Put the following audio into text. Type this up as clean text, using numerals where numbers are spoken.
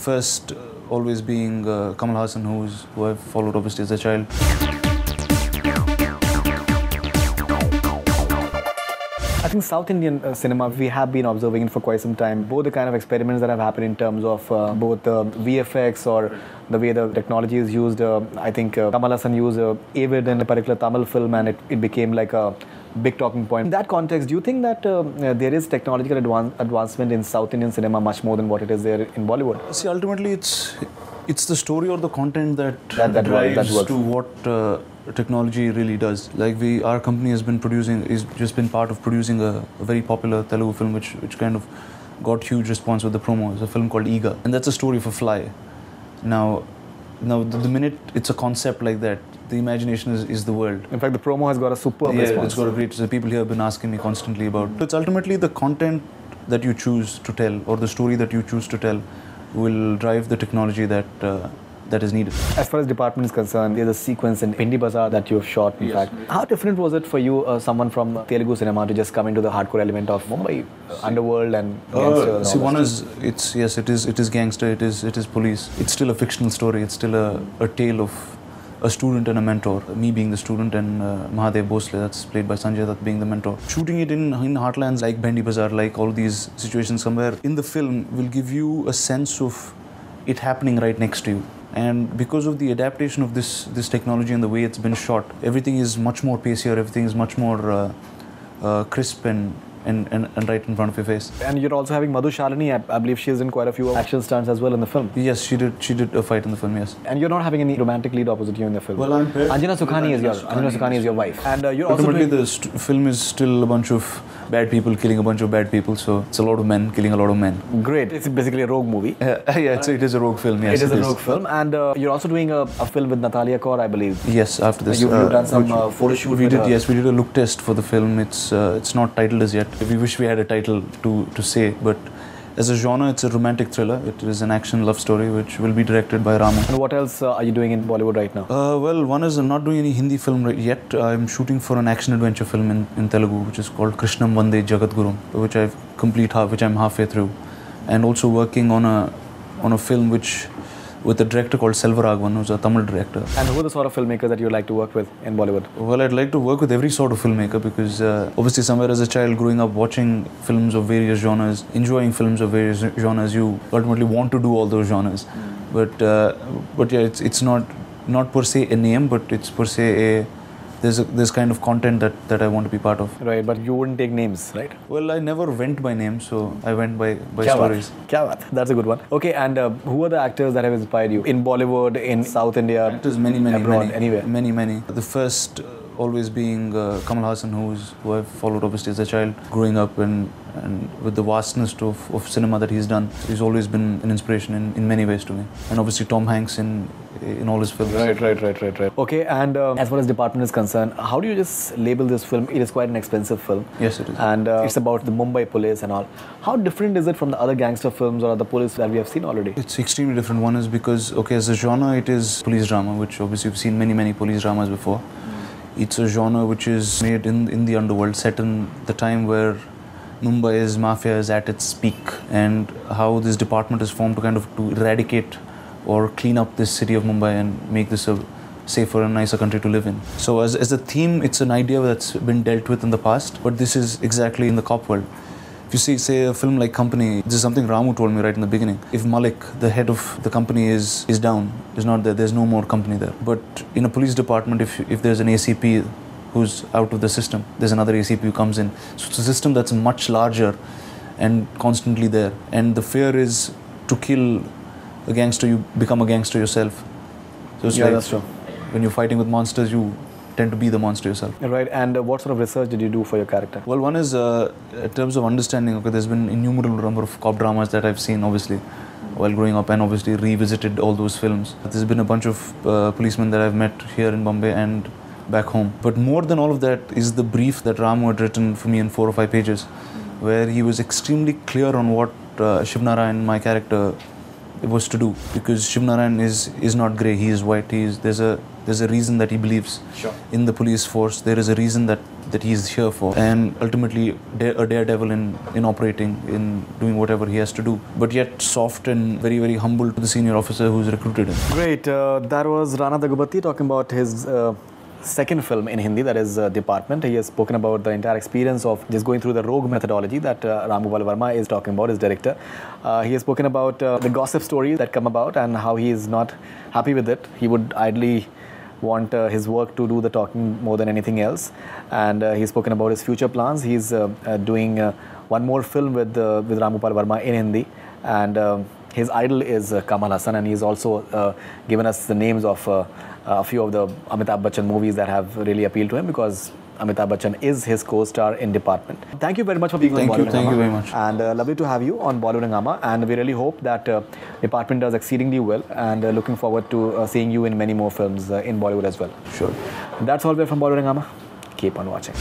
first always being Kamal Haasan, who I've followed obviously as a child. I think South Indian cinema, we have been observing it for quite some time. Both the kind of experiments that have happened in terms of both VFX or the way the technology is used. I think Kamal Haasan used Avid in a particular Tamil film, and it became like a big talking point. In that context, do you think that there is technological advancement in South Indian cinema much more than what it is there in Bollywood? See, ultimately it's the story or the content that drives to what technology really does. Like our company has been part of producing a very popular Telugu film which kind of got huge response with the promo. It's a film called Eager, and that's a story of a fly. Now the minute it's a concept like that, the imagination is the world. In fact, the promo has got a superb response. It's got a great. So people here have been asking me constantly about. So it's ultimately the content that you choose to tell, or the story that you choose to tell, will drive the technology that is needed. As far as department is concerned, there's a sequence in Pindi Bazaar that you have shot, in fact. How different was it for you, someone from Telugu cinema, to just come into the hardcore element of Mumbai underworld and gangster? See, one is, it is gangster, it is police. It's still a fictional story. It's still a tale of a student and a mentor. Me being the student and Mahadev Bhosle, that's played by Sanjay Dutt, being the mentor. Shooting it in heartlands like Pindi Bazaar, like all these situations somewhere in the film will give you a sense of it happening right next to you. And because of the adaptation of this technology and the way it's been shot, everything is much more pacier, everything is much more crisp and right in front of your face. And you're also having Madhu Shalini. I believe she's in quite a few action stunts as well in the film. Yes, she did a fight in the film, yes. And you're not having any romantic lead opposite you in the film. Well, I'm paired. Anjana Sukhani is your wife. And you're also ultimately doing... the film is still a bunch of bad people killing a bunch of bad people, so it's a lot of men killing a lot of men. Great. It's basically a rogue movie. It is a rogue film, yes. It is a rogue film. And you're also doing a film with Natalia Kaur, I believe. Yes, after this. You've done some photo shoot. We did a look test for the film. It's not titled as yet. We wish we had a title to say, but as a genre, it's a romantic thriller. It is an action love story which will be directed by Rama. And what else are you doing in Bollywood right now? Well, one is I'm not doing any Hindi film yet. I'm shooting for an action adventure film in Telugu, which is called Krishnam Vande Jagadgurum, which I'm halfway through, and also working on a film with a director called Selvaraghavan, who's a Tamil director. And who are the sort of filmmakers that you like to work with in Bollywood? Well, I'd like to work with every sort of filmmaker because obviously somewhere as a child growing up watching films of various genres, enjoying films of various genres, you ultimately want to do all those genres. But yeah, it's not per se a name, but it's per se there's kind of content that I want to be part of. Right, but you wouldn't take names, right? Well, I never went by name, so I went by stories. Kya baat. That's a good one. Okay, and who are the actors that have inspired you in Bollywood, in South India? Actors, many, abroad, anywhere. Many. The first always being Kamal Haasan, who I've followed obviously as a child, growing up and with the vastness of cinema that he's done. He's always been an inspiration in many ways to me. And obviously Tom Hanks in all his films. Right. Okay, and as far as department is concerned, how do you just label this film? It is quite an expensive film. Yes, it is. And it's about the Mumbai police and all. How different is it from the other gangster films or other police that we have seen already? It's extremely different. One is because, okay, as a genre, it is police drama, which obviously you've seen many police dramas before. It's a genre which is made in the underworld, set in the time where Mumbai's mafia is at its peak, and how this department is formed to eradicate or clean up this city of Mumbai and make this a safer and nicer country to live in. So as a theme, it's an idea that's been dealt with in the past, but this is exactly in the cop world. If you say a film like Company, this is something Ramu told me right in the beginning. If Malik, the head of the company, is down, is not there, there's no more company there. But in a police department, if there's an ACP who's out of the system, there's another ACP who comes in. So it's a system that's much larger and constantly there. And the fear is to kill a gangster, you become a gangster yourself. So it's that's true. When you're fighting with monsters, you tend to be the monster yourself. Right, and what sort of research did you do for your character? Well, one is, in terms of understanding, okay, there's been innumerable number of cop dramas that I've seen, obviously, while growing up, and obviously revisited all those films. There's been a bunch of policemen that I've met here in Bombay and back home. But more than all of that is the brief that Ramu had written for me in 4 or 5 pages, where he was extremely clear on what Shivnarayan, my character, was to do. Because Shivnarayan is not grey, he is white. There's There's a reason that he believes Sure. in the police force. There is a reason that he's here for, and ultimately a daredevil in operating, in doing whatever he has to do, but yet soft and very, very humble to the senior officer who's recruited him. Great. That was Rana Daggubati talking about his second film in Hindi, that is Department. He has spoken about the entire experience of just going through the rogue methodology that Ram Gopal Verma is talking about, his director. He has spoken about the gossip stories that come about and how he is not happy with it. He would ideally want his work to do the talking more than anything else. And he's spoken about his future plans. He's doing one more film with Ram Gopal Verma in Hindi. And his idol is Kamal Haasan, and he's also given us the names of a few of the Amitabh Bachchan movies that have really appealed to him, because Amitabh Bachchan is his co-star in Department. Thank you very much for being on Bollywood. Thank you very much. And lovely to have you on Bollywood Hungama, and we really hope that Department does exceedingly well, and looking forward to seeing you in many more films in Bollywood as well. Sure. That's all we have from Bollywood Hungama. Keep on watching.